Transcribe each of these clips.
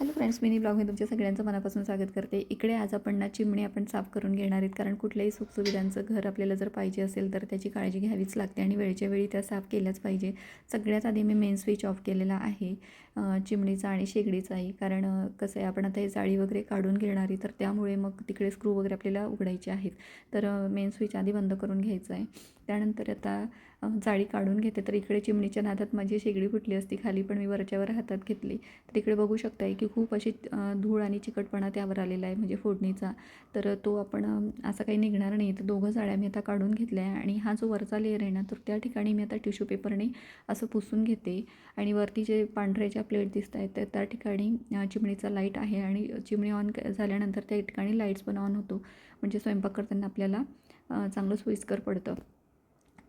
Hello friends, mini ब्लॉगमध्ये तुमच्या सगळ्यांचं मनापासून स्वागत करते. इकडे आज आपण चिमणी आपण साफ करून घेणार आहेत, कारण कुठल्याही सुखसुविधांचं घर आपल्याला जर पाहिजे असेल तर त्याची काळजी घ्यावीच लागते आणि वेळच्या वेळी त्या साफ केल्याच पाहिजे. सगळ्यात आधी मी मेन स्विच ऑफ केलेला आहे चिमणीचा आणि शेगडीचाही, कारण कसं आहे, आपण आता हे जाळी वगैरे काढून घेणार तर त्यामुळे मग तिकडे स्क्रू वगैरे आपल्याला उघडायचे आहेत. तर मेन स्विच आधी बंद करून घ्यायचं आहे. त्यानंतर आता जाळी काढून घेते. तर इकडे चिमणीच्या नादात माझी शेगडी फुटली असती खाली, पण मी वरच्यावर हातात घेतली. तर इकडे बघू शकताय की खूप अशी धूळ आणि चिकटपणा त्यावर आलेला आहे, म्हणजे फोडणीचा. तर तो आपण असा काही निघणार नाही. तर दोघं जाळ्या मी आता काढून घेतल्या आहे आणि हा जो वरचा लेअर आहे ना, तर त्या ठिकाणी मी आता टिश्यू पेपरने असं पुसून घेते. आणि वरती जे पांढऱ्या ज्या प्लेट दिसत आहेत तर त्या ठिकाणी चिमणीचा लाईट आहे आणि चिमणी ऑन झाल्यानंतर त्या ठिकाणी लाईट्स पण ऑन होतो, म्हणजे स्वयंपाक करताना आपल्याला चांगलं सोयीस्कर पडतं.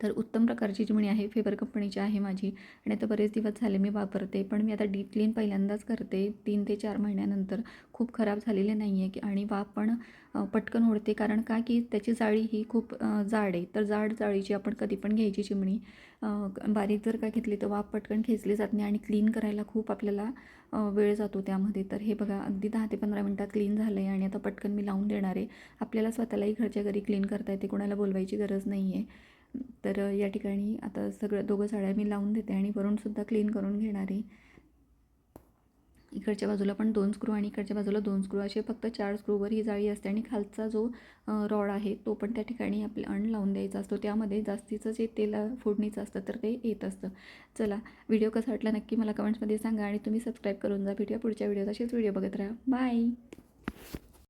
तर उत्तम प्रकारची चिमणी आहे, फेबर कंपनीची आहे माझी आणि आता बरेच दिवस झाले मी वापरते. पण मी आता डीप क्लीन पहिल्यांदाच करते 3 ते 4 महिन्यानंतर. खूप खराब झालेले नाही आहे आणि वाफ पण पटकन उडते. कारण का की त्याची जाळी ही खूप जाड आहे. तर जाड जाळीची आपण कधी पण घ्यायची चिमणी. बारीक जर का घेतली तर वाफ पटकन खेचली जात नाही आणि क्लीन करायला खूप आपल्याला वेळ जातो त्यामध्ये. तर हे बघा, अगदी 10 ते 15 मिनटात क्लीन झालं आहे आणि आता पटकन मी लावून देणार आहे. आपल्याला स्वतःलाही घरच्या घरी क्लीन करता येते, कोणाला बोलवायची गरज नाही आहे. तर या ठिकाणी आता सगळं दोघं साड्या मी लावून देते आणि वरूनसुद्धा क्लीन करून घेणार आहे. इकडच्या बाजूला पण 2 स्क्रू आणि इकडच्या बाजूला 2 स्क्रू, असे फक्त 4 स्क्रूवर ही जाळी असते. आणि खालचा जो रॉड आहे तो पण त्या ठिकाणी आपल्या लावून द्यायचा असतो. त्यामध्ये जास्तीचं जे तेल फोडणीचं असतं तर ते येत असतं. चला, व्हिडिओ कसा वाटला नक्की मला कमेंट्समध्ये सांगा आणि तुम्ही सबस्क्राईब करून जा. भेटूया पुढच्या व्हिडिओत. असेच व्हिडिओ बघत राहा. बाय.